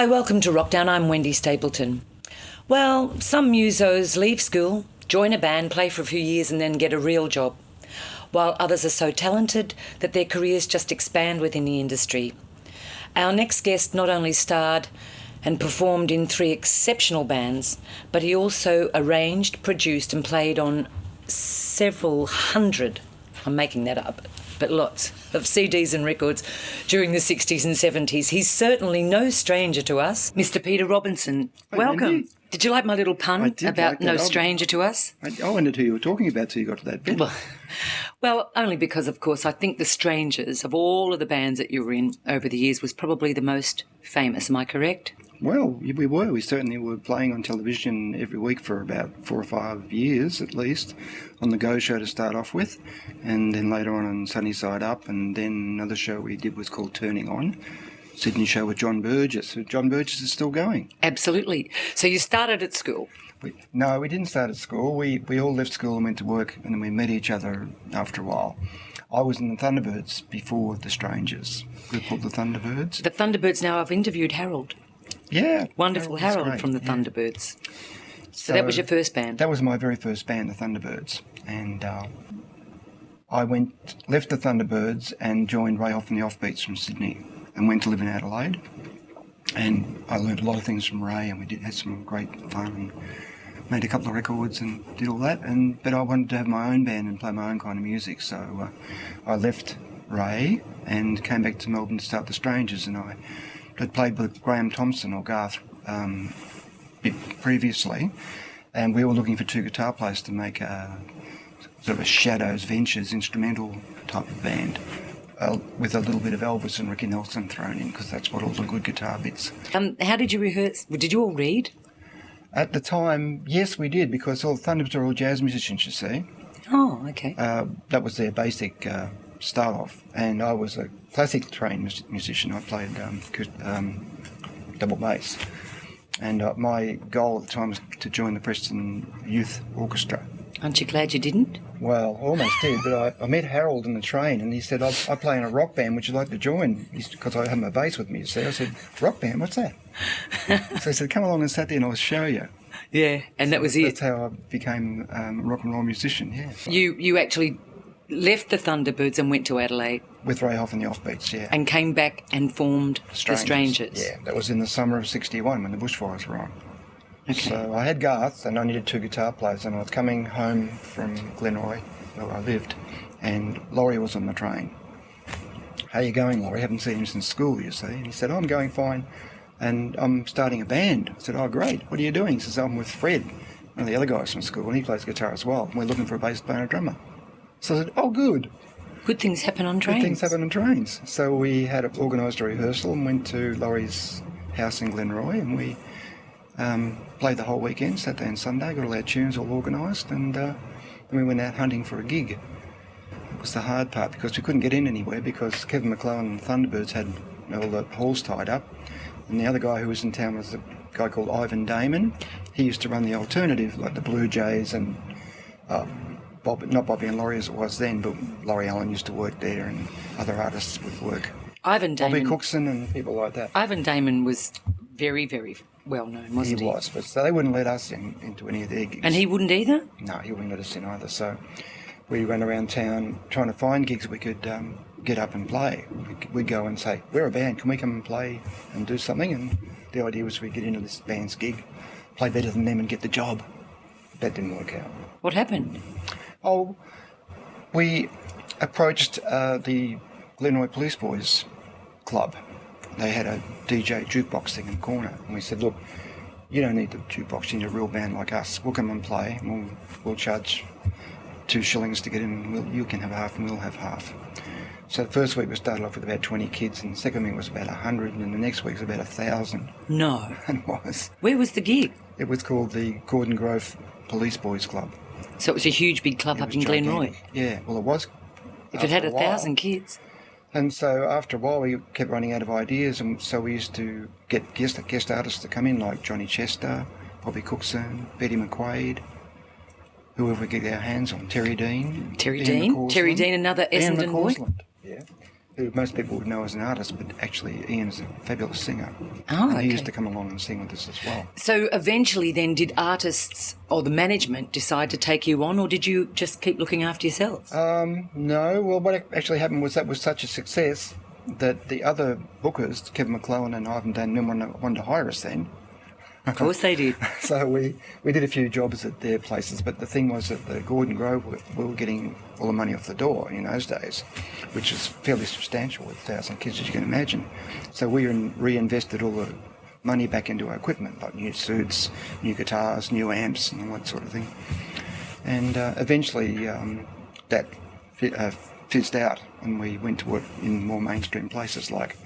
Hi, welcome to Wrokdown. I'm Wendy Stapleton. Well, some musos leave school, join a band, play for a few years and then get a real job, while others are so talented that their careers just expand within the industry. Our next guest not only starred and performed in 3 exceptional bands, but he also arranged, produced and played on several hundred, I'm making that up, but lots of CDs and records during the 60s and 70s. He's certainly no stranger to us. Mr. Peter Robinson, welcome. Wendy. Did you like my little pun about no stranger to us? I wondered who you were talking about till you got to that bit. Well, only because, of course, I think The Strangers, of all of the bands that you were in over the years, was probably the most famous. Am I correct? Well, we were. We certainly were playing on television every week for about 4 or 5 years at least, on the Go Show to start off with, and then later on Sunny Side Up, and then another show we did was called Turning On, Sydney show with John Burgess. So John Burgess is still going. Absolutely. So you started at school? No, we didn't start at school. We all left school and went to work, and then we met each other after a while. I was in the Thunderbirds before The Strangers. We were called the Thunderbirds. The Thunderbirds, now I've interviewed Harold. Yeah. Wonderful Harold from the Thunderbirds. So that was your first band? That was my very first band, the Thunderbirds. And I left the Thunderbirds and joined Ray Hoff and the Offbeats from Sydney and went to live in Adelaide. And I learned a lot of things from Ray, and we had some great fun and made a couple of records and did all that. But I wanted to have my own band and play my own kind of music, so I left Ray and came back to Melbourne to start The Strangers. And I had played with Graham Thompson or Garth previously, and we were looking for 2 guitar players to make a sort of a Shadows Ventures instrumental type of band. With a little bit of Elvis and Ricky Nelson thrown in, because that's what all the good guitar bits. How did you rehearse? Did you all read? At the time, yes, we did, because all the Thunderbirds are all jazz musicians, you see. Oh, okay. That was their basic start off, and I was a classic trained musician. I played double bass, and my goal at the time was to join the Preston Youth Orchestra. Aren't you glad you didn't? Well, I almost did, but I met Harold in the train, and he said, I play in a rock band, would you like to join? Because I had my bass with me, you see. I said, rock band, what's that? So he said, come along and sit there and I'll show you. Yeah, and that was it. That's how I became a rock and roll musician, yeah. So. You actually left the Thunderbirds and went to Adelaide? With Ray Hoff and the Offbeats, yeah. And came back and formed The Strangers? Yeah, that was in the summer of '61 when the bushfires were on. Okay. So I had Garth and I needed 2 guitar players, and I was coming home from Glenroy, where I lived, and Laurie was on the train. How are you going, Laurie? Haven't seen him since school, you see. And he said, I'm going fine, and I'm starting a band. I said, oh, great. What are you doing? He says, I'm with Fred, one of the other guys from school, and he plays guitar as well. And we're looking for a bass player and a drummer. So I said, oh, good. Good things happen on trains. Good things happen on trains. So we had organised a rehearsal and went to Laurie's house in Glenroy, and we played the whole weekend, Saturday and Sunday, got all our tunes all organised, and then we went out hunting for a gig. It was the hard part, because we couldn't get in anywhere, because Kevin McClellan and the Thunderbirds had all the halls tied up, and the other guy who was in town was a guy called Ivan Damon. He used to run the alternative, like the Blue Jays, and not Bobby and Laurie as it was then, but Laurie Allen used to work there, and other artists would work. Ivan Damon. Bobby Cookson and people like that. Ivan Damon was very, very well known, wasn't he? He was, but so they wouldn't let us into any of their gigs. And he wouldn't either? No, he wouldn't let us in either. So we went around town trying to find gigs we could get up and play. We'd go and say, we're a band, can we come and play and do something? And the idea was we'd get into this band's gig, play better than them and get the job. That didn't work out. What happened? Oh, we approached the Glenroy Police Boys Club. They had a DJ jukebox thing in the corner, and we said, look, you don't need the jukebox, you need a real band like us. We'll come and play, and we'll charge 2 shillings to get in, and you can have half and we'll have half. So the first week we started off with about 20 kids, and the second week was about 100, and then the next week was about 1,000. No. And it was. Where was the gig? It was called the Gordon Grove Police Boys Club. So it was a huge big club up in Glenroy? Yeah, well it was. If it had 1,000 kids. And so after a while we kept running out of ideas, and so we used to get guest artists to come in, like Johnny Chester, Bobby Cookson, Betty McQuaid, whoever we get our hands on, Terry Dean. Terry Dean, another Essendon boy. Yeah. who most people would know as an artist, but actually Ian is a fabulous singer. Oh, and he okay. used to come along and sing with us as well. So eventually then did artists or the management decide to take you on, or did you just keep looking after yourselves? No, well, what actually happened was that was such a success that the other bookers, Kevin McClellan and Ivan Dan Milne, wanted to hire us then. Of course they did. So we did a few jobs at their places, but the thing was that the Gordon Grove, we were getting all the money off the door in those days, which was fairly substantial with 1,000 kids, as you can imagine. So we reinvested all the money back into our equipment, like new suits, new guitars, new amps, and all that sort of thing. And eventually that fizzed out, and we went to work in more mainstream places, like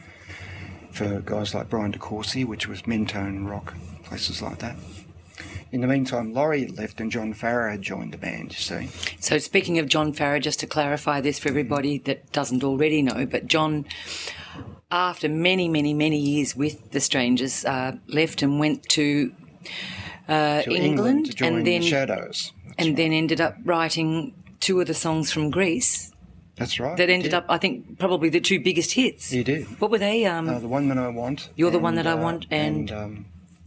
for guys like Brian DeCourcy, which was Mentone rock, places like that. In the meantime, Laurie left and John Farrar had joined the band, you see. So speaking of John Farrar, just to clarify this for everybody that doesn't already know, but John, after many, many, many years with the Strangers, left and went to England to join and then the Shadows. then ended up writing 2 of the songs from Greece. That's right. That ended up, I think, probably the 2 biggest hits. He did. What were they? The One That I Want. You're the One That I Want, and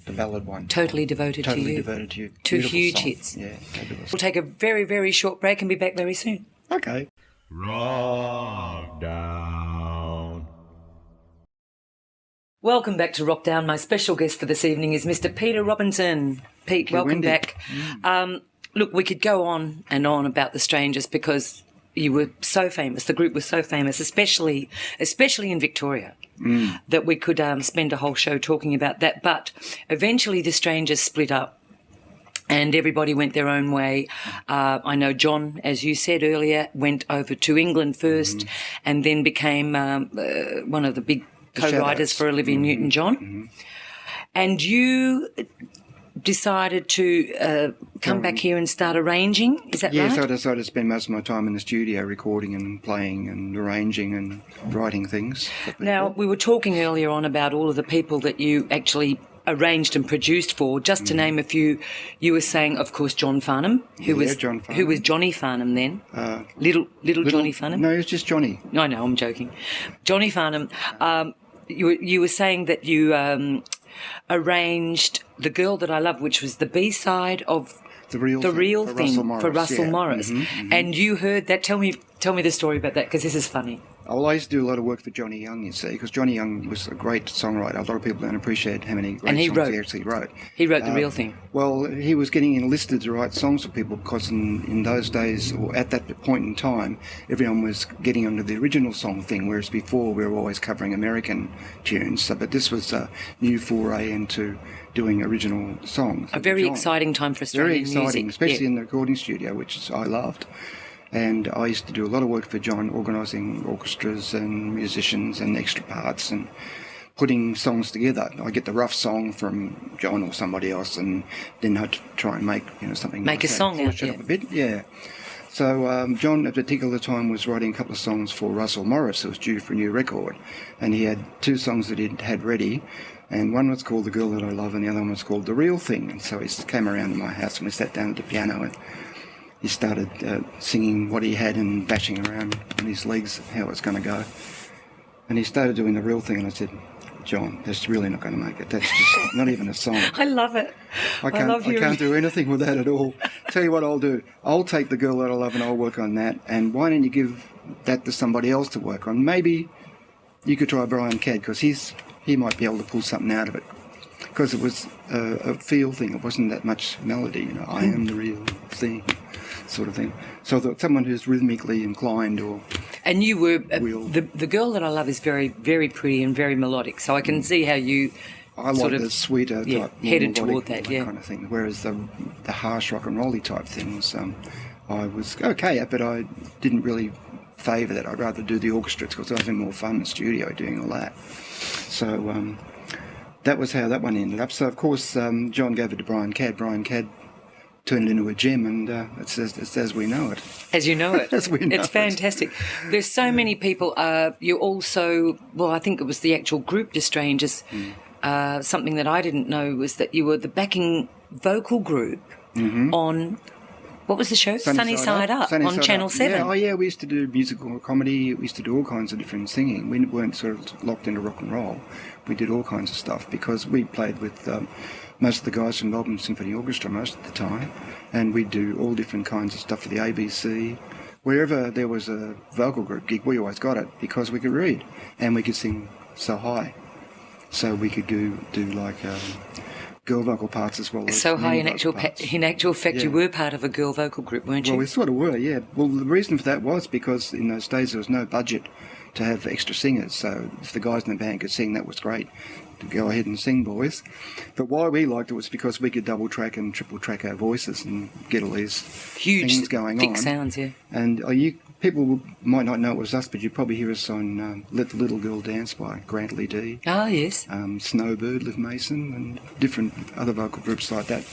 the ballad one. Totally Devoted to You. Totally Devoted to You. 2 Beautiful huge song. hits. Yeah, fabulous. We'll take a very, very short break and be back very soon. Okay. Wrokdown. Welcome back to Wrokdown. My special guest for this evening is Mr. Peter Robinson. Pete, welcome Wendy. back. Look, we could go on and on about the Strangers because you were so famous. The group was so famous, especially in Victoria, that we could spend a whole show talking about that. But eventually the Strangers split up and everybody went their own way. I know John, as you said earlier, went over to England first and then became one of the big co-writers Shadows. for Olivia Newton-John. And you decided to come back here and start arranging, is that Yeah, right? so I decided to spend most of my time in the studio recording and playing and arranging and writing things. for people. Now, we were talking earlier on about all of the people that you actually arranged and produced for. Just to name a few, you were saying, of course, John Farnham, who was Johnny Farnham then. Little Johnny Farnham? No, it was just Johnny. No, I'm joking. Johnny Farnham. You were saying that you arranged The Girl That I Love, which was the B-side of The Real Thing Russell Morris, for Russell yeah. Morris. And you heard that. Tell me the story about that, because this is funny. Well, I used to do a lot of work for Johnny Young, you see, because Johnny Young was a great songwriter. A lot of people don't appreciate how many great songs he actually wrote. He wrote The Real Thing. Well, he was getting enlisted to write songs for people because in those days, or at that point in time, everyone was getting onto the original song thing, whereas before we were always covering American tunes. So, but this was a new foray into doing original songs. A very exciting time for Australian music. Very exciting, especially yeah. in the recording studio, which I loved. And I used to do a lot of work for John, organising orchestras and musicians and extra parts and putting songs together. I get the rough song from John or somebody else, and then I'd try and make something. Make a song out, polish it up a bit, yeah. So John at a particular time was writing a couple of songs for Russell Morris, who was due for a new record, and he had 2 songs that he'd had ready. And one was called The Girl That I Love and the other one was called The Real Thing. And so he came around to my house and we sat down at the piano and he started singing what he had and bashing around on his legs how it's going to go. And he started doing The Real Thing and I said, John, that's really not going to make it. That's just not even a song. I love it. I can't do anything with that at all. Tell you what I'll do. I'll take The Girl That I Love and I'll work on that. And why don't you give that to somebody else to work on? Maybe you could try Brian Cadd because he might be able to pull something out of it. Because it was a feel thing. It wasn't that much melody. I am the real thing sort of thing. So that someone who's rhythmically inclined or... And you were... the Girl That I Love is very, very pretty and very melodic. So I can see how you... I like the sweeter type, headed melodic, toward that, yeah, kind of thing. Whereas the harsh rock and rolly type things, I was okay at, but I didn't really favour that. I'd rather do the orchestra because I was having more fun in the studio doing all that. So that was how that one ended up. So of course John gave it to Brian Cadd. Brian Cadd turned it into a gem, and it's as we know it. As you know it. As we know it's fantastic. There's so many people. You also, well, I think it was the actual group, The Strangers. Something that I didn't know was that you were the backing vocal group on What was the show? Sunny Side Up on Channel 7. Yeah, yeah, we used to do musical comedy. We used to do all kinds of different singing. We weren't sort of locked into rock and roll. We did all kinds of stuff because we played with most of the guys from Melbourne Symphony Orchestra most of the time, and we'd do all different kinds of stuff for the ABC. Wherever there was a vocal group gig, we always got it because we could read and we could sing so high. So we could do like girl vocal parts as well as so high in actual fact, yeah. You were part of a girl vocal group, weren't you? Well, we sort of were, yeah. Well, the reason for that was because in those days there was no budget to have extra singers, so if the guys in the band could sing, that was great. To go ahead and sing, boys. But why we liked it was because we could double track and triple track our voices and get all these huge things going thick on. Sounds, yeah. And people might not know it was us, but you probably hear us on Let the Little Girl Dance by Grant Lee D. Oh, yes. Snowbird, Liv Mason, and different other vocal groups like that.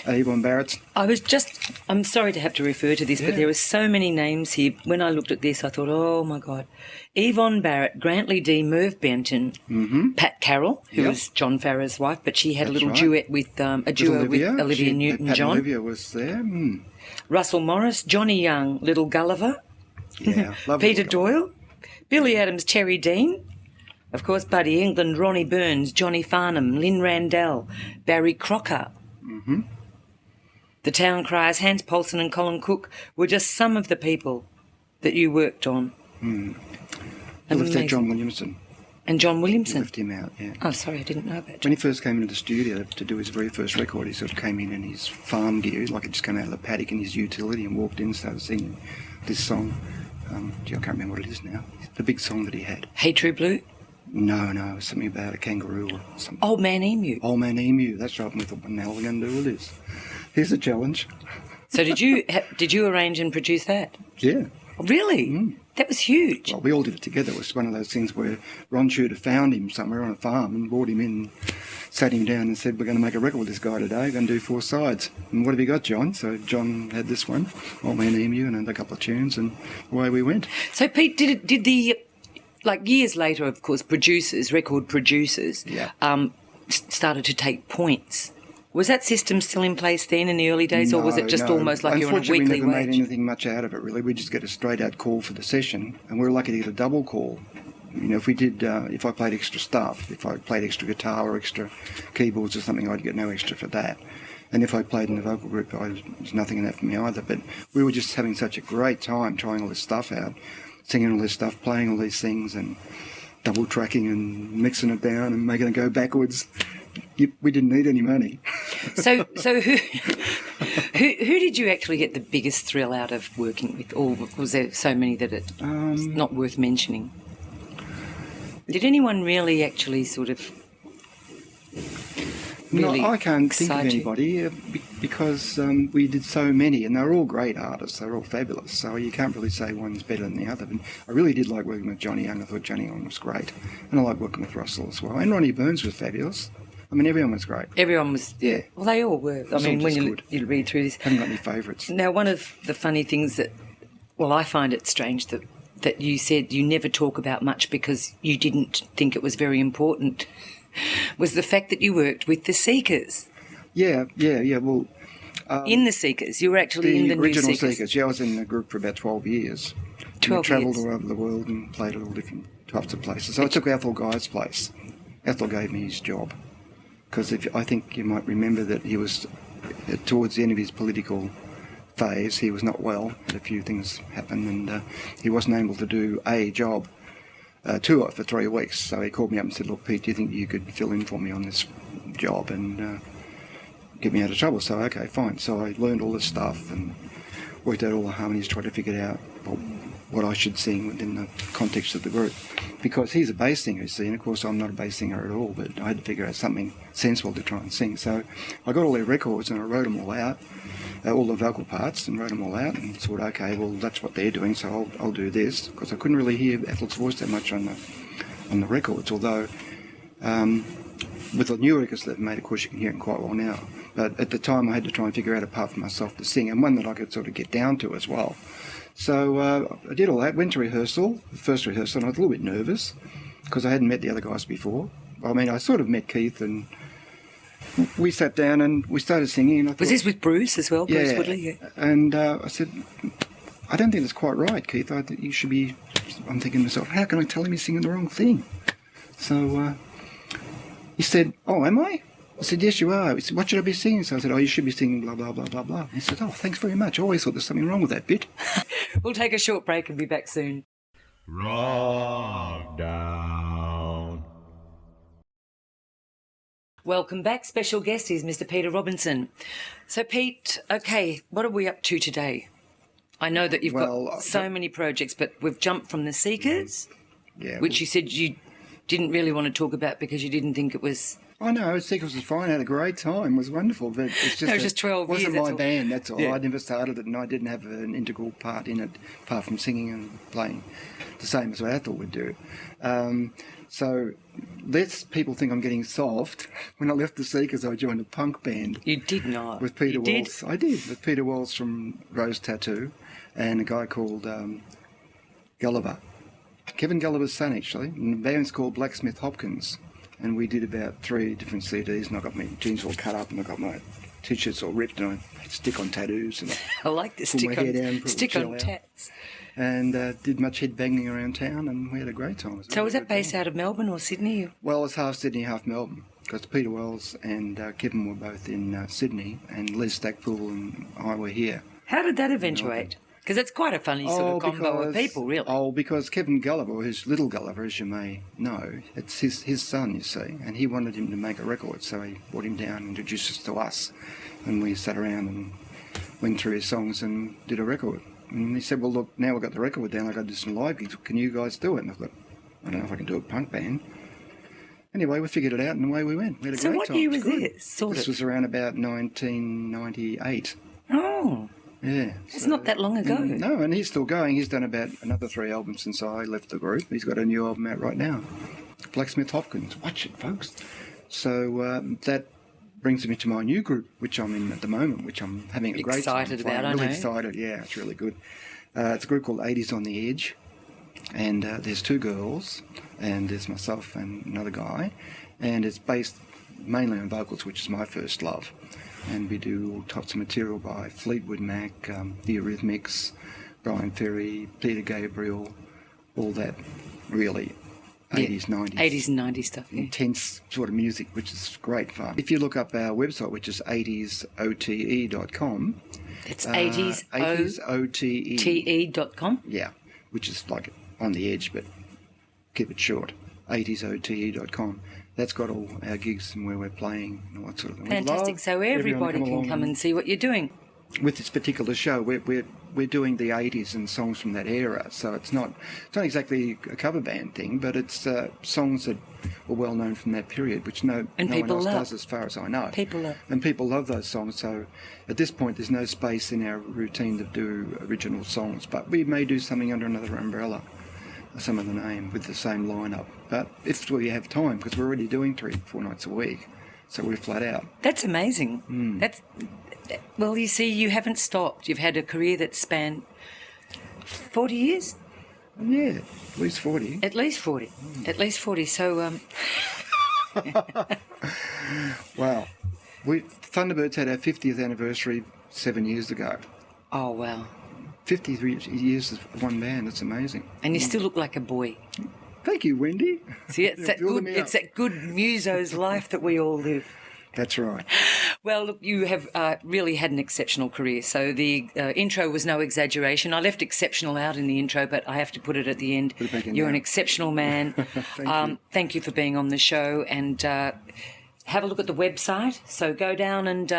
Yvonne Barrett's. I'm sorry to have to refer to this, but there were so many names here. When I looked at this, I thought, oh, my God. Yvonne Barrett, Grant Lee D, Merv Benton, Pat Carroll, who was John Farrah's wife, but she had a little duet with, with Olivia Newton-John. Olivia was there. Russell Morris, Johnny Young, Little Gulliver, Peter Doyle, Billy Adams, Terry Dean, of course, Buddy England, Ronnie Burns, Johnny Farnham, Lynn Randell, Barry Crocker. The Town Criers, Hans Paulson and Colin Cook were just some of the people that you worked on. I left out John Williamson. And John Williamson? Left him out, yeah. Oh, sorry, I didn't know about When he first came into the studio to do his very first record, he sort of came in his farm gear, like he just came out of the paddock in his utility and walked in and started singing this song. I can't remember what it is now. The big song that he had. Hey True Blue? No, it was something about a kangaroo or something. Old Man Emu? Old Man Emu, that's right. And we thought, what the hell are we going to do with this? Here's a challenge. So did you arrange and produce that? Yeah. Really? That was huge. Well, we all did it together. It was one of those things where Ron Shooter found him somewhere on a farm and brought him in, sat him down and said, we're going to make a record with this guy today. We're going to do 4 sides. And what have you got, John? So John had this one, Old Man Emu, and a couple of tunes, and away we went. So, Pete, did the, like years later, of course, record producers, started to take points. Was that system still in place then in the early days, or was it just almost like you're on a weekly wage? Unfortunately, we never made anything much out of it, really. We just get a straight-out call for the session, and we were lucky to get a double call. You know, if we did, if I played extra stuff, if I played extra guitar or extra keyboards or something, I'd get no extra for that. And if I played in the vocal group, there was nothing in that for me either. But we were just having such a great time trying all this stuff out, singing all this stuff, playing all these things, and double tracking and mixing it down and making it go backwards. We didn't need any money. So who did you actually get the biggest thrill out of working with? Or was there so many that it's not worth mentioning? Did anyone really actually sort of really I can't think of excite you? anybody because we did so many, and they're all great artists. They're all fabulous, so you can't really say one's better than the other. But I really did like working with Johnny Young. I thought Johnny Young was great, and I like working with Russell as well. And Ronnie Burns was fabulous. I mean, everyone was great. Everyone was, yeah. Well, they all were. I mean, when you read through this. Haven't got any favourites. Now, one of the funny things that, well, I find it strange that you said you never talk about much because you didn't think it was very important, was the fact that you worked with the Seekers. Yeah. Well, in the Seekers, you were actually in the new original Seekers. Yeah, I was in the group for about 12 years. 12 we travelled years. all over the world and played at all different types of places. So I took Athol Guy's place. Athol gave me his job because I think you might remember that he was towards the end of his political phase. He was not well. Had a few things happen, and he wasn't able to do a job tour for 3 weeks. So he called me up and said, "Look, Pete, do you think you could fill in for me on this job and get me out of trouble?" So okay, fine. So I learned all this stuff and worked out all the harmonies, tried to figure out what I should sing within the context of the group. Because he's a bass singer, you see, and of course I'm not a bass singer at all, but I had to figure out something sensible to try and sing. So I got all their records and I wrote them all out, all the vocal parts, and wrote them all out and thought, okay, well, that's what they're doing, so I'll do this. Because I couldn't really hear Athol's voice that much on the records, although with the new records they've made, of course, you can hear it quite well now. But at the time I had to try and figure out a part for myself to sing, and one that I could sort of get down to as well. So I did all that, went to rehearsal, the first rehearsal, and I was a little bit nervous because I hadn't met the other guys before. I mean, I sort of met Keith and we sat down and we started singing. And I thought, Was this with Bruce as well, Bruce Woodley? Yeah. And I said, I don't think that's quite right, Keith. I think you should be... I'm thinking to myself, how can I tell him he's singing the wrong thing? So he said, oh, am I? I said, yes, you are. He said, what should I be singing? So I said, oh, you should be singing blah, blah, blah, blah, blah. He said, oh, thanks very much. I always thought there's something wrong with that bit. We'll take a short break and be back soon. Wrokdown. Welcome back. Special guest is Mr. Peter Robinson. So, Pete, okay, what are we up to today? I know that you've got so many projects, but we've jumped from the Seekers, which you said you didn't really want to talk about because you didn't think it was... Oh, no, Seekers was fine. I had a great time. It was wonderful. But it's just, it was just 12 years. It wasn't my band, that's all. Yeah. I never started it, and I didn't have an integral part in it, apart from singing and playing, the same as what Athol would do. So lest people think I'm getting soft, when I left the Seekers, I joined a punk band. You did not. With Peter you Walls. Did? I did, with Peter Walls from Rose Tattoo and a guy called Gulliver. Kevin Gulliver's son, actually. And the band's called Blacksmith Hopkins. And we did about 3 different CDs, and I got my jeans all cut up, and I got my T-shirts all ripped, and I stick on tattoos. And I like the stick on tats. And did much head banging around town, and we had a great time. So was that based out of Melbourne or Sydney? Well, it's half Sydney, half Melbourne, because Peter Wells and Kevin were both in Sydney, and Les Stackpool and I were here. How did that eventuate? Because it's quite a funny sort of combo of people, really. Oh, because Kevin Gulliver, who's Little Gulliver, as you may know, it's his son, you see, and he wanted him to make a record, so he brought him down and introduced us to us, and we sat around and went through his songs and did a record. And he said, well, look, now we've got the record down, I've got to do some live gigs, can you guys do it? And I thought, I don't know if I can do a punk band. Anyway, we figured it out, and away we went. We had a great time. So what year was this? This was around about 1998. Oh. Yeah. It's not that long ago. No, and he's still going. He's done about another 3 albums since I left the group. He's got a new album out right now. Blacksmith Hopkins. Watch it, folks. So that brings me to my new group, which I'm in at the moment, which I'm having a great time. Excited about, I'm I know. really excited, yeah. It's really good. It's a group called 80s on the Edge. And there's 2 girls, and there's myself and another guy. And it's based mainly on vocals, which is my first love. And we do all types of material by Fleetwood Mac, The Eurythmics, Brian Ferry, Peter Gabriel, all that really 80s, 90s. 80s and 90s stuff, yeah. Intense sort of music, which is great fun. If you look up our website, which is 80sote.com. It's 80sote.com? Yeah, which is like on the edge, but keep it short. 80sote.com. That's got all our gigs and where we're playing and all that sort of thing. Fantastic. So everybody can come and see what you're doing. With this particular show, we're doing the 80s and songs from that era. So it's not exactly a cover band thing, but it's songs that were well known from that period, which no one else does as far as I know. People love. And people love those songs. So at this point, there's no space in our routine to do original songs, but we may do something under another umbrella. Some of the name with the same lineup, but if we have time, because we're already doing 3-4 nights a week, so we're flat out. That's amazing. Well, you see, you haven't stopped. You've had a career that spanned 40 years. Yeah, at least 40. At least 40. At least 40. So, Wow, Thunderbirds had our 50th anniversary 7 years ago. Oh wow. 53 years of one band, that's amazing. And you still look like a boy. Thank you, Wendy. See, it's that good muso's life that we all live. That's right. Well, look, you have really had an exceptional career. So the intro was no exaggeration. I left exceptional out in the intro, but I have to put it at the end. Put it back in You're now. an exceptional man. Thank you for being on the show. And have a look at the website. So go down and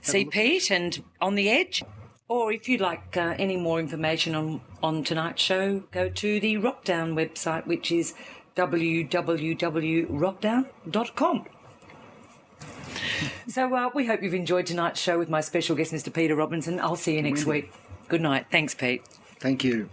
see Pete and On the Edge. Or if you'd like any more information on tonight's show, go to the Wrokdown website, which is www.wrokdown.com. So we hope you've enjoyed tonight's show with my special guest, Mr. Peter Robinson. I'll see you next week. Good night. Thanks, Pete. Thank you.